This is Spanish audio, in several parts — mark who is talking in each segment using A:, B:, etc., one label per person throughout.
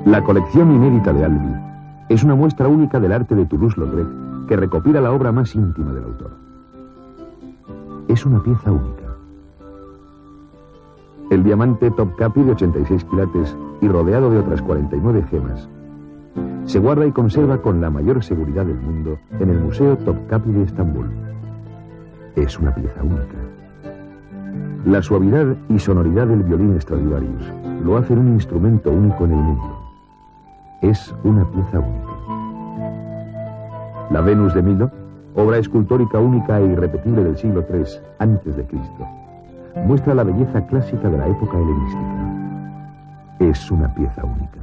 A: La colección inédita de Albi es una muestra única del arte de Toulouse-Lautrec que recopila la obra más íntima del autor. Es una pieza única. El diamante Topkapi de 86 quilates y rodeado de otras 49 gemas se guarda y conserva con la mayor seguridad del mundo en el Museo Topkapi de Estambul. Es una pieza única. La suavidad y sonoridad del violín Stradivarius lo hacen un instrumento único en el mundo. Es una pieza única. La Venus de Milo, obra escultórica única e irrepetible del siglo III a.C., muestra la belleza clásica de la época helenística. Es una pieza única.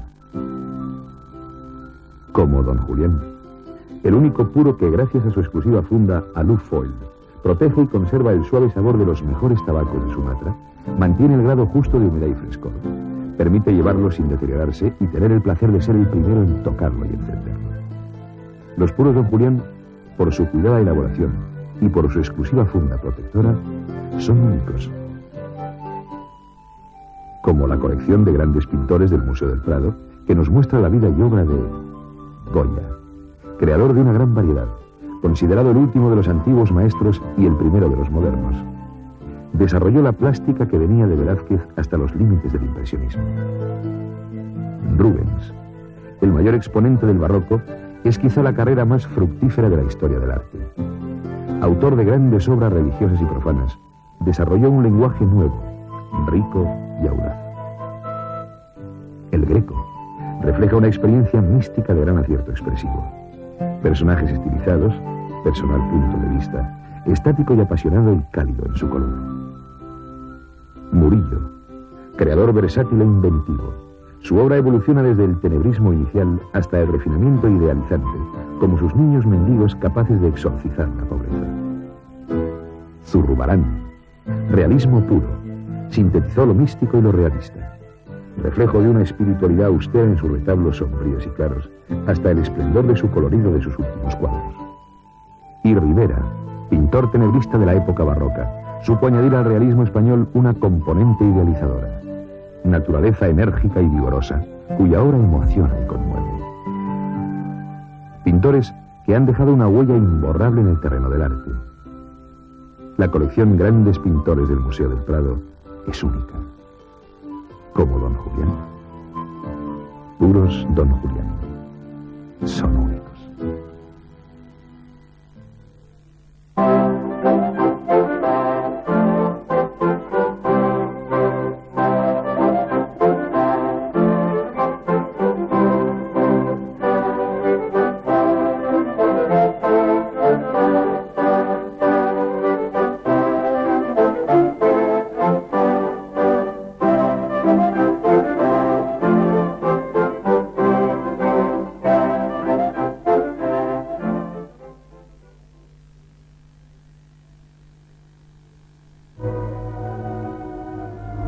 A: Como Don Julián, el único puro que, gracias a su exclusiva funda Aluf Foil, protege y conserva el suave sabor de los mejores tabacos de Sumatra, mantiene el grado justo de humedad y frescor, permite llevarlo sin deteriorarse y tener el placer de ser el primero en tocarlo y encenderlo. Los puros Don Julián, por su cuidada elaboración y por su exclusiva funda protectora, son únicos. Como la colección de grandes pintores del Museo del Prado, que nos muestra la vida y obra de Goya, creador de una gran variedad, considerado el último de los antiguos maestros y el primero de los modernos. Desarrolló la plástica que venía de Velázquez hasta los límites del impresionismo. Rubens, el mayor exponente del barroco, es quizá la carrera más fructífera de la historia del arte. Autor de grandes obras religiosas y profanas, desarrolló un lenguaje nuevo, rico y audaz. El Greco refleja una experiencia mística de gran acierto expresivo. Personajes estilizados, personal punto de vista, estático y apasionado y cálido en su color. Murillo, creador versátil e inventivo. Su obra evoluciona desde el tenebrismo inicial hasta el refinamiento idealizante, como sus niños mendigos capaces de exorcizar la pobreza. Zurbarán, realismo puro, sintetizó lo místico y lo realista. Reflejo de una espiritualidad austera en sus retablos sombríos y claros, hasta el esplendor de su colorido de sus últimos cuadros. Y Rivera, pintor tenebrista de la época barroca, supo añadir al realismo español una componente idealizadora. Naturaleza enérgica y vigorosa, cuya obra emociona y conmueve. Pintores que han dejado una huella imborrable en el terreno del arte. La colección Grandes Pintores del Museo del Prado es única. Como Don Julián. Puros Don Julián. Son únicos.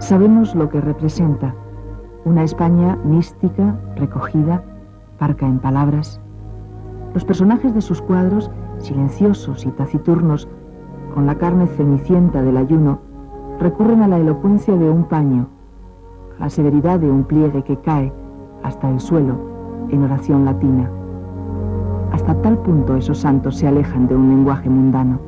B: Sabemos lo que representa, una España mística, recogida, parca en palabras. Los personajes de sus cuadros, silenciosos y taciturnos, con la carne cenicienta del ayuno, recurren a la elocuencia de un paño, a la severidad de un pliegue que cae hasta el suelo en oración latina. Hasta tal punto esos santos se alejan de un lenguaje mundano.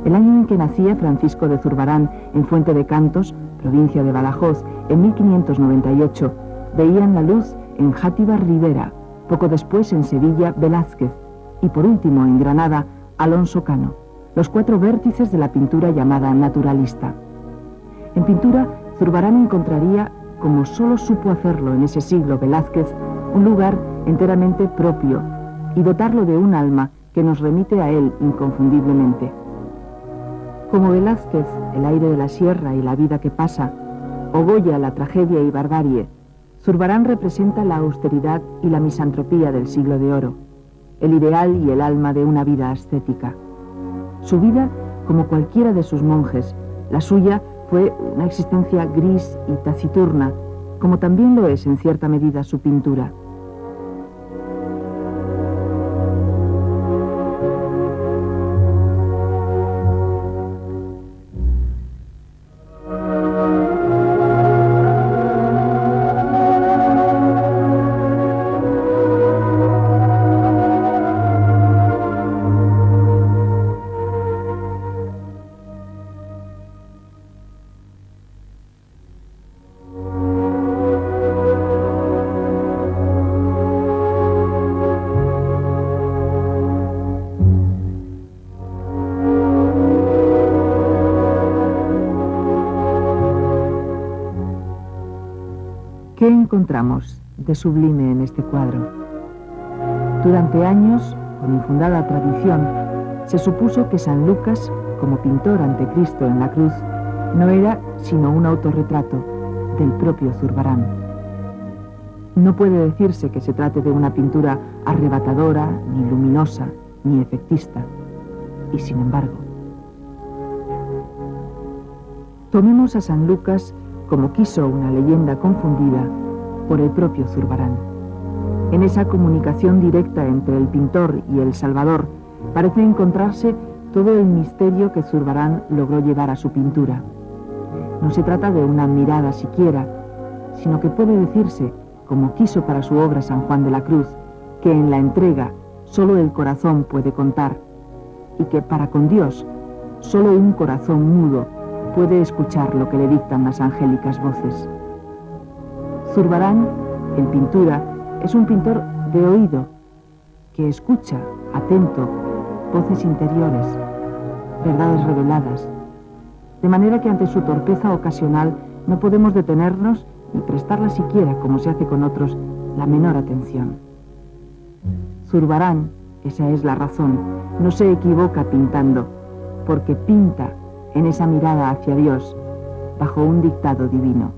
B: El año en que nacía Francisco de Zurbarán en Fuente de Cantos, provincia de Badajoz, en 1598, veían la luz en Játiva Rivera, poco después en Sevilla Velázquez y por último en Granada Alonso Cano, los cuatro vértices de la pintura llamada naturalista. En pintura, Zurbarán encontraría, como solo supo hacerlo en ese siglo Velázquez, un lugar enteramente propio y dotarlo de un alma que nos remite a él inconfundiblemente. Como Velázquez, el aire de la sierra y la vida que pasa, o Goya, la tragedia y barbarie, Zurbarán representa la austeridad y la misantropía del siglo de oro, el ideal y el alma de una vida ascética. Su vida, como cualquiera de sus monjes, la suya fue una existencia gris y taciturna, como también lo es en cierta medida su pintura. ¿Qué encontramos de sublime en este cuadro? Durante años, con infundada tradición, se supuso que San Lucas, como pintor ante Cristo en la cruz, no era sino un autorretrato del propio Zurbarán. No puede decirse que se trate de una pintura arrebatadora, ni luminosa, ni efectista. Y sin embargo, tomemos a San Lucas como quiso una leyenda confundida por el propio Zurbarán. En esa comunicación directa entre el pintor y el Salvador parece encontrarse todo el misterio que Zurbarán logró llevar a su pintura. No se trata de una mirada siquiera, sino que puede decirse, como quiso para su obra San Juan de la Cruz, que en la entrega solo el corazón puede contar, y que para con Dios solo un corazón mudo puede escuchar lo que le dictan las angélicas voces. Zurbarán, en pintura, es un pintor de oído, que escucha, atento, voces interiores, verdades reveladas, de manera que ante su torpeza ocasional no podemos detenernos ni prestarla siquiera, como se hace con otros, la menor atención. Zurbarán, esa es la razón, no se equivoca pintando, porque pinta en esa mirada hacia Dios, bajo un dictado divino.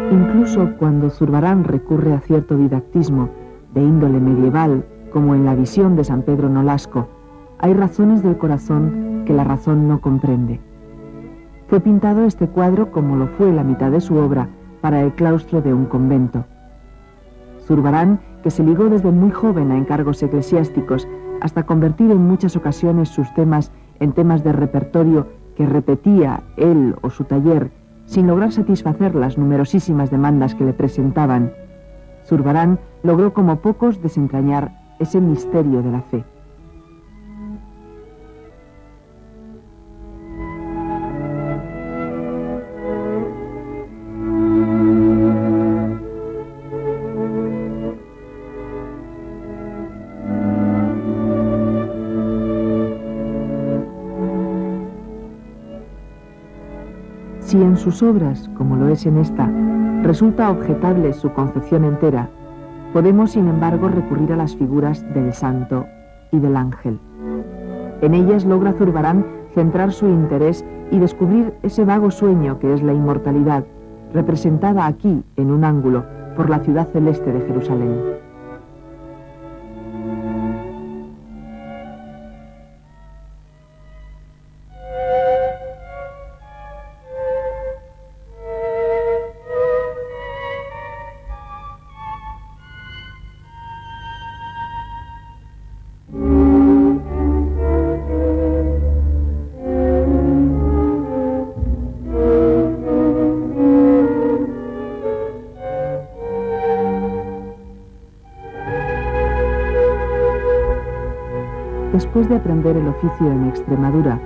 B: Incluso cuando Zurbarán recurre a cierto didactismo de índole medieval, como en la visión de San Pedro Nolasco, hay razones del corazón que la razón no comprende. Fue pintado este cuadro, como lo fue la mitad de su obra, para el claustro de un convento. Zurbarán, que se ligó desde muy joven a encargos eclesiásticos, hasta convertir en muchas ocasiones sus temas en temas de repertorio que repetía él o su taller, sin lograr satisfacer las numerosísimas demandas que le presentaban, Zurbarán logró como pocos desentrañar ese misterio de la fe. Si en sus obras, como lo es en esta, resulta objetable su concepción entera, podemos sin embargo recurrir a las figuras del santo y del ángel. En ellas logra Zurbarán centrar su interés y descubrir ese vago sueño que es la inmortalidad, representada aquí, en un ángulo, por la ciudad celeste de Jerusalén. Después de aprender el oficio en Extremadura,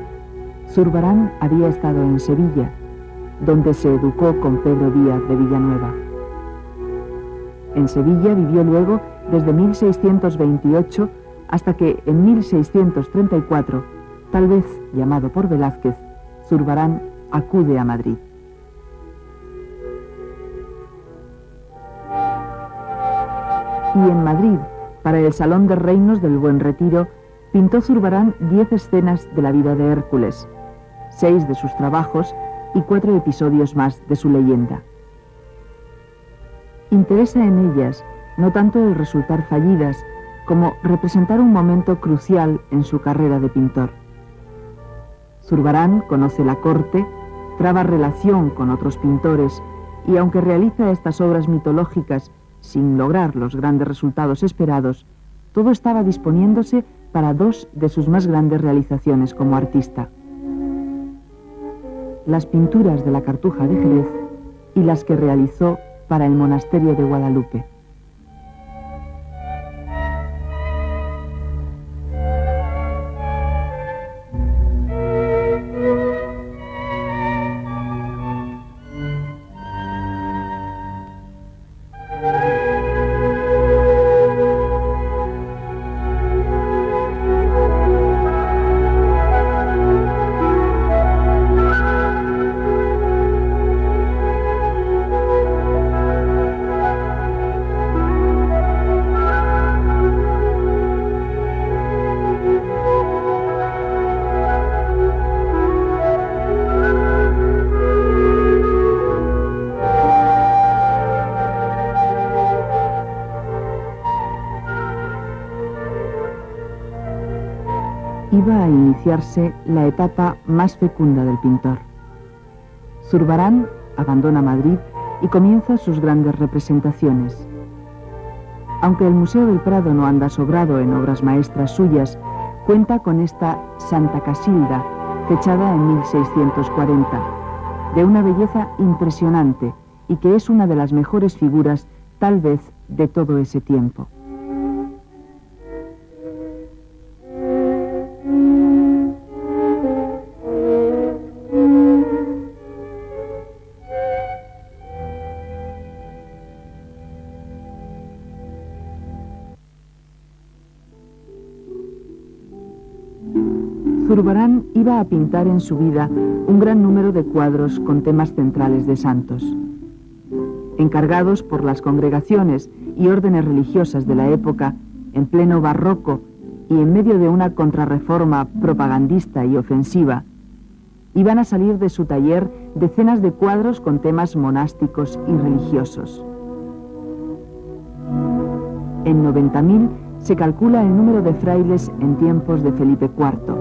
B: Zurbarán había estado en Sevilla, donde se educó con Pedro Díaz de Villanueva. En Sevilla vivió luego desde 1628 hasta que en 1634, tal vez llamado por Velázquez, Zurbarán acude a Madrid. Y en Madrid, para el Salón de Reinos del Buen Retiro, pintó Zurbarán 10 escenas de la vida de Hércules, 6 de sus trabajos y 4 episodios más de su leyenda. Interesa en ellas no tanto el resultar fallidas, como representar un momento crucial en su carrera de pintor. Zurbarán conoce la corte, traba relación con otros pintores y aunque realiza estas obras mitológicas sin lograr los grandes resultados esperados, todo estaba disponiéndose para 2 de sus más grandes realizaciones como artista. las pinturas de la Cartuja de Jerez y las que realizó para el monasterio de Guadalupe. Iba a iniciarse la etapa más fecunda del pintor. Zurbarán abandona Madrid y comienza sus grandes representaciones. Aunque el Museo del Prado no anda sobrado en obras maestras suyas, cuenta con esta Santa Casilda, fechada en 1640, de una belleza impresionante y que es una de las mejores figuras, tal vez, de todo ese tiempo. Zurbarán iba a pintar en su vida un gran número de cuadros con temas centrales de santos. Encargados por las congregaciones y órdenes religiosas de la época, en pleno barroco y en medio de una contrarreforma propagandista y ofensiva, iban a salir de su taller decenas de cuadros con temas monásticos y religiosos. En 90.000 se calcula el número de frailes en tiempos de Felipe IV.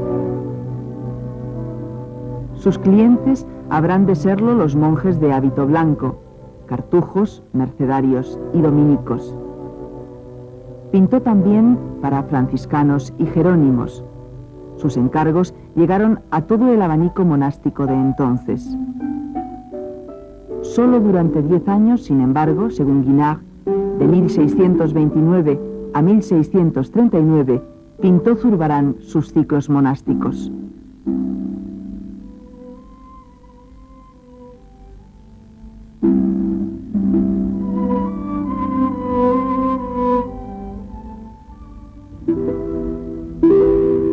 B: Sus clientes habrán de serlo los monjes de hábito blanco, cartujos, mercedarios y dominicos. Pintó también para franciscanos y jerónimos. Sus encargos llegaron a todo el abanico monástico de entonces. Solo durante 10 años, sin embargo, según Guinard, de 1629 a 1639, pintó Zurbarán sus ciclos monásticos.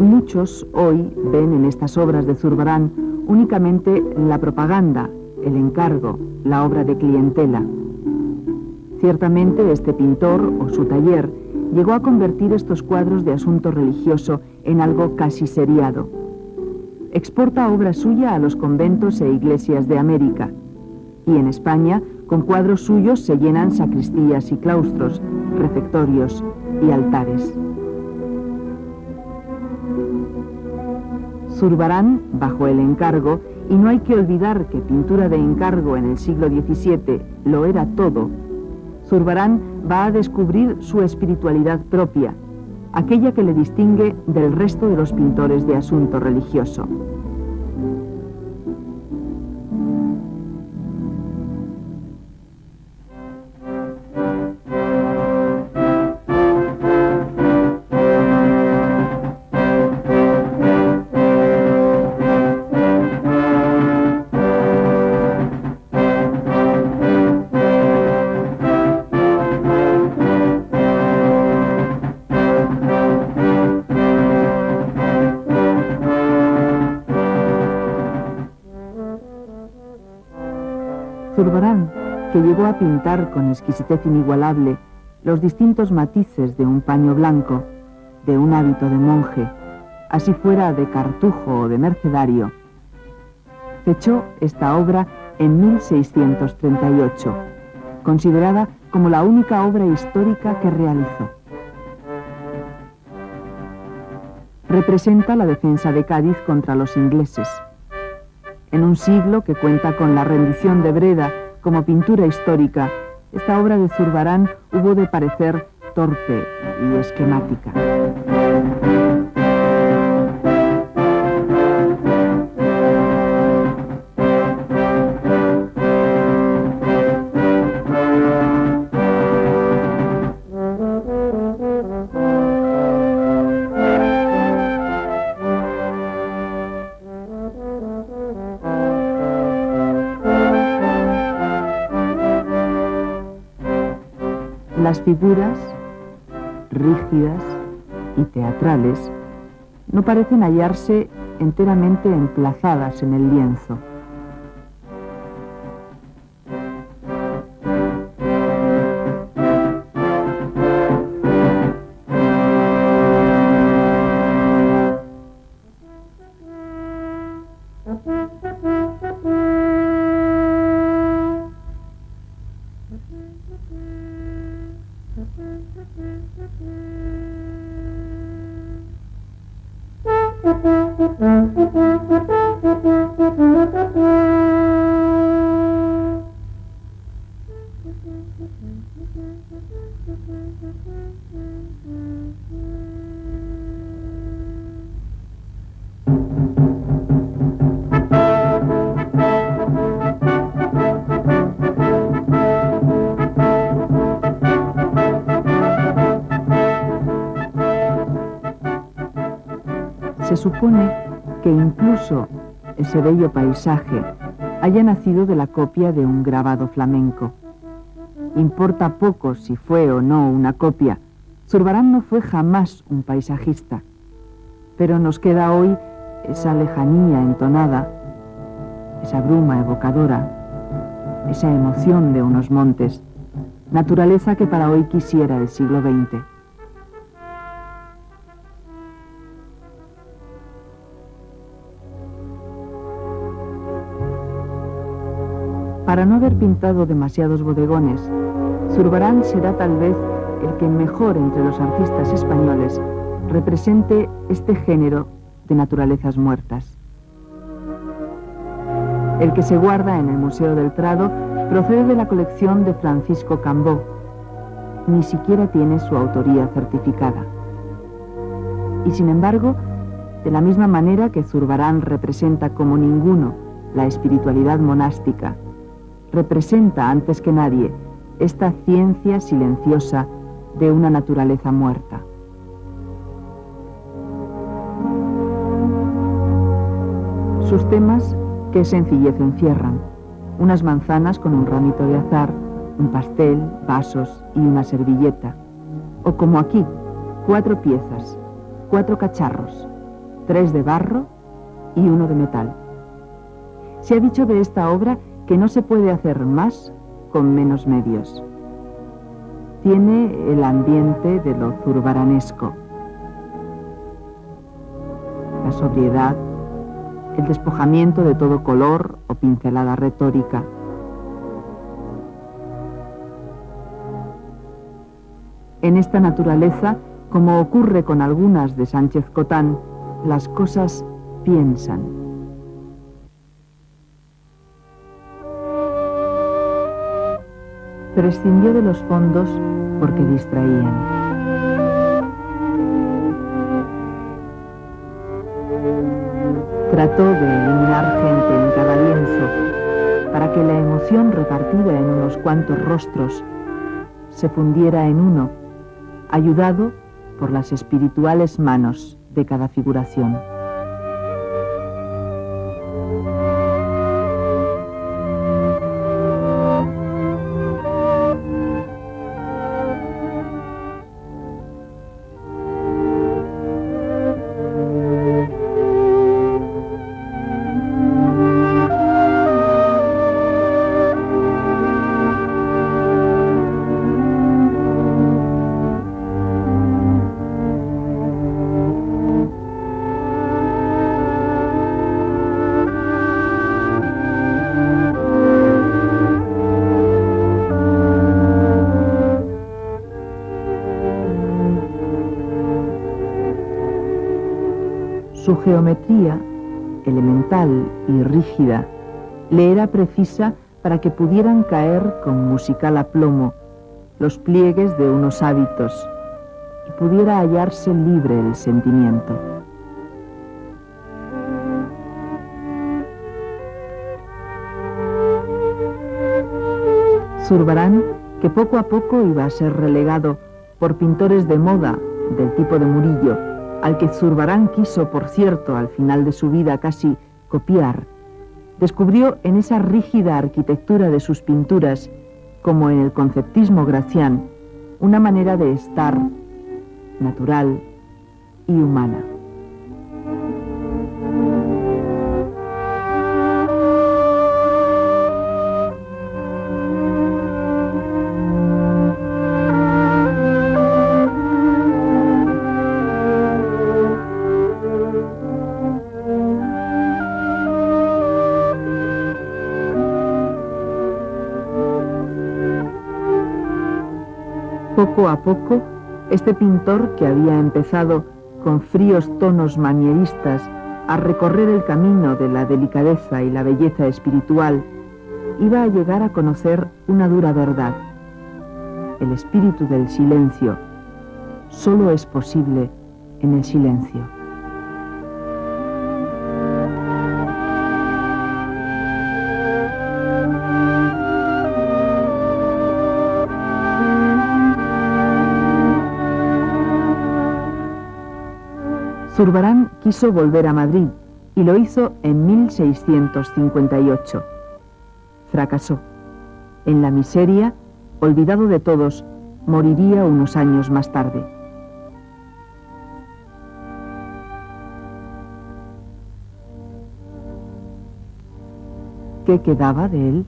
B: Muchos hoy ven en estas obras de Zurbarán únicamente la propaganda, el encargo, la obra de clientela. Ciertamente este pintor o su taller llegó a convertir estos cuadros de asunto religioso en algo casi seriado. Exporta obra suya a los conventos e iglesias de América, y en España con cuadros suyos se llenan sacristías y claustros, refectorios y altares. Zurbarán bajo el encargo, y no hay que olvidar que pintura de encargo en el siglo XVII lo era todo, Zurbarán va a descubrir su espiritualidad propia, aquella que le distingue del resto de los pintores de asunto religioso. Zurbarán, que llegó a pintar con exquisitez inigualable los distintos matices de un paño blanco, de un hábito de monje, así fuera de cartujo o de mercedario, fechó esta obra en 1638, considerada como la única obra histórica que realizó. Representa la defensa de Cádiz contra los ingleses. En un siglo que cuenta con la rendición de Breda como pintura histórica, esta obra de Zurbarán hubo de parecer torpe y esquemática. Las figuras, rígidas y teatrales, no parecen hallarse enteramente emplazadas en el lienzo. Se supone que incluso ese bello paisaje haya nacido de la copia de un grabado flamenco. Importa poco si fue o no una copia. Zurbarán no fue jamás un paisajista, pero nos queda hoy esa lejanía entonada, esa bruma evocadora, esa emoción de unos montes, naturaleza que para hoy quisiera el siglo XX. Para no haber pintado demasiados bodegones, Zurbarán será tal vez el que mejor entre los artistas españoles represente este género de naturalezas muertas. El que se guarda en el Museo del Prado procede de la colección de Francisco Cambó. Ni siquiera tiene su autoría certificada. Y sin embargo, de la misma manera que Zurbarán representa como ninguno la espiritualidad monástica, representa antes que nadie esta ciencia silenciosa de una naturaleza muerta. Sus temas, qué sencillez encierran: unas manzanas con un ramito de azahar, un pastel, vasos y una servilleta. O como aquí, 4 piezas, 4 cacharros, 3 de barro y 1 de metal. Se ha dicho de esta obra que no se puede hacer más con menos medios. Tiene el ambiente de lo zurbaranesco. La sobriedad, el despojamiento de todo color o pincelada retórica. En esta naturaleza, como ocurre con algunas de Sánchez Cotán, las cosas piensan. Prescindió de los fondos porque distraían. Trató de eliminar gente en cada lienzo para que la emoción repartida en unos cuantos rostros se fundiera en uno, ayudado por las espirituales manos de cada figuración. Su geometría, elemental y rígida, le era precisa para que pudieran caer con musical aplomo los pliegues de unos hábitos y pudiera hallarse libre el sentimiento. Zurbarán, que poco a poco iba a ser relegado por pintores de moda del tipo de Murillo, al que Zurbarán quiso, por cierto, al final de su vida casi copiar, descubrió en esa rígida arquitectura de sus pinturas, como en el conceptismo gracián, una manera de estar natural y humana. Poco a poco, este pintor, que había empezado con fríos tonos manieristas a recorrer el camino de la delicadeza y la belleza espiritual, iba a llegar a conocer una dura verdad. El espíritu del silencio solo es posible en el silencio. Zurbarán quiso volver a Madrid y lo hizo en 1658. Fracasó. En la miseria, olvidado de todos, moriría unos años más tarde. ¿Qué quedaba de él?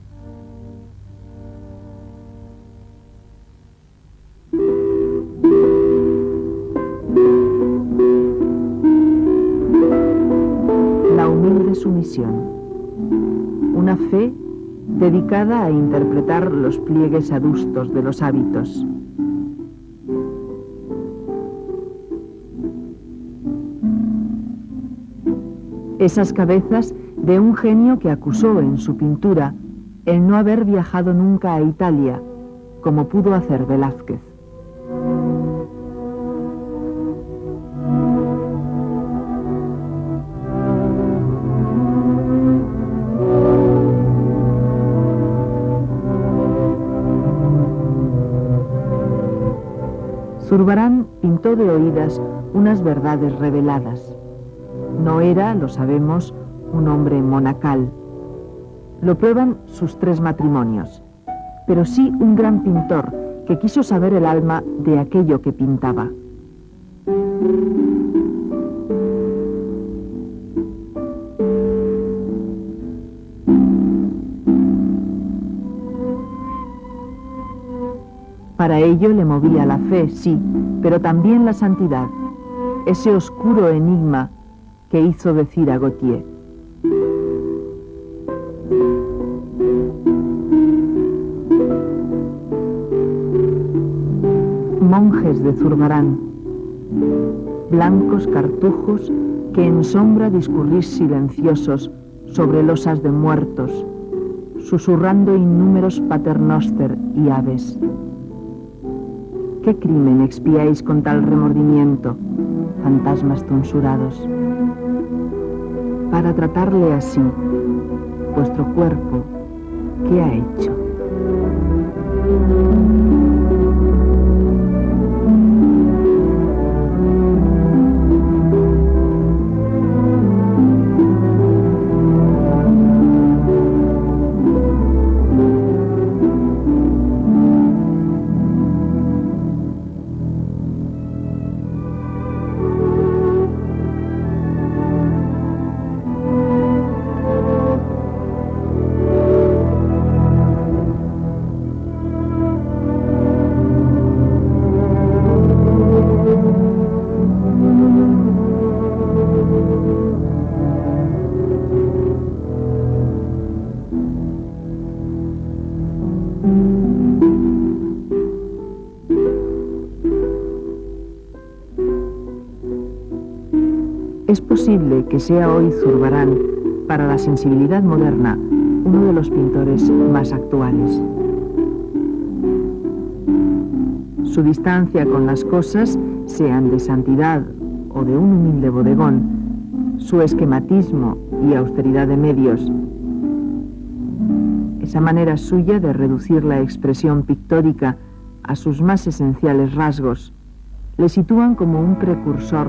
B: Sumisión, una fe dedicada a interpretar los pliegues adustos de los hábitos. Esas cabezas de un genio que acusó en su pintura el no haber viajado nunca a Italia, como pudo hacer Velázquez. Zurbarán pintó de oídas unas verdades reveladas. No era, lo sabemos, un hombre monacal. Lo prueban sus 3 matrimonios, pero sí un gran pintor que quiso saber el alma de aquello que pintaba. Para ello le movía la fe, sí, pero también la santidad, ese oscuro enigma que hizo decir a Gautier: monjes de Zurbarán, blancos cartujos que en sombra discurrís silenciosos sobre losas de muertos, susurrando innúmeros paternoster y aves. ¿Qué crimen expiáis con tal remordimiento, fantasmas tonsurados? Para tratarle así, vuestro cuerpo, ¿qué ha hecho? Es posible que sea hoy Zurbarán, para la sensibilidad moderna, uno de los pintores más actuales. Su distancia con las cosas, sean de santidad o de un humilde bodegón, su esquematismo y austeridad de medios, esa manera suya de reducir la expresión pictórica a sus más esenciales rasgos, le sitúan como un precursor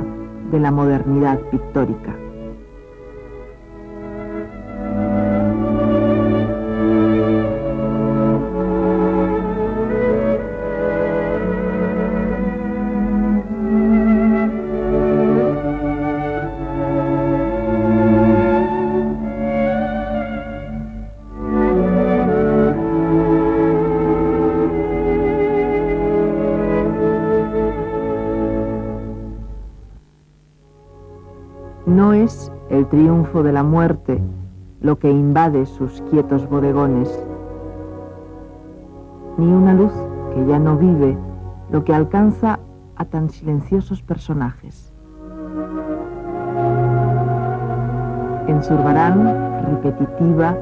B: de la modernidad pictórica. No es el triunfo de la muerte lo que invade sus quietos bodegones, ni una luz que ya no vive lo que alcanza a tan silenciosos personajes. En Zurbarán, repetitiva,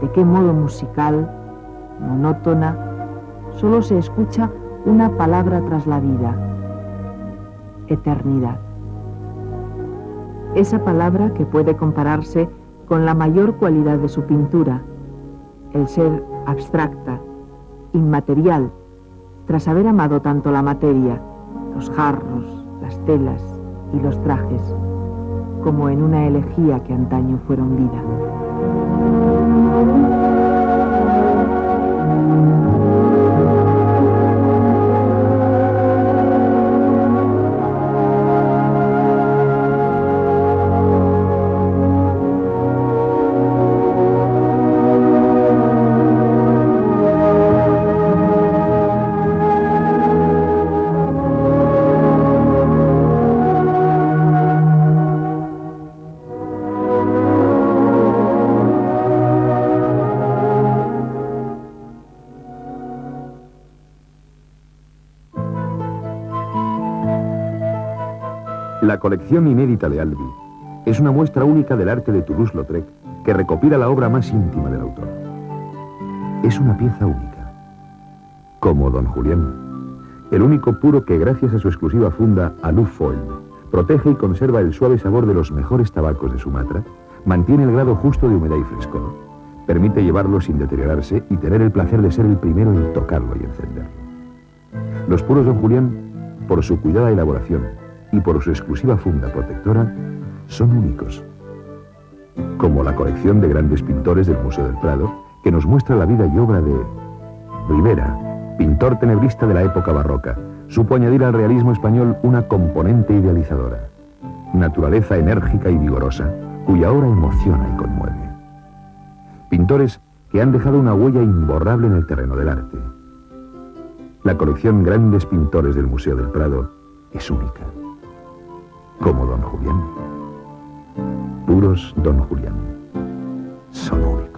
B: de qué modo musical, monótona, solo se escucha una palabra tras la vida: eternidad. Esa palabra que puede compararse con la mayor cualidad de su pintura, el ser abstracta, inmaterial, tras haber amado tanto la materia, los jarros, las telas y los trajes, como en una elegía que antaño fueron vida.
A: La colección inédita de Albi es una muestra única del arte de Toulouse-Lautrec que recopila la obra más íntima del autor. Es una pieza única, como Don Julián, el único puro que, gracias a su exclusiva funda Aluf Foil, protege y conserva el suave sabor de los mejores tabacos de Sumatra, mantiene el grado justo de humedad y frescor, permite llevarlo sin deteriorarse y tener el placer de ser el primero en tocarlo y encenderlo. Los puros Don Julián, por su cuidada elaboración y por su exclusiva funda protectora, son únicos. Como la colección de grandes pintores del Museo del Prado, que nos muestra la vida y obra de Ribera, pintor tenebrista de la época barroca. Supo añadir al realismo español una componente idealizadora. Naturaleza enérgica y vigorosa, cuya obra emociona y conmueve. Pintores que han dejado una huella imborrable en el terreno del arte. La colección Grandes Pintores del Museo del Prado es única. Como Don Julián. Puros Don Julián. Son únicos.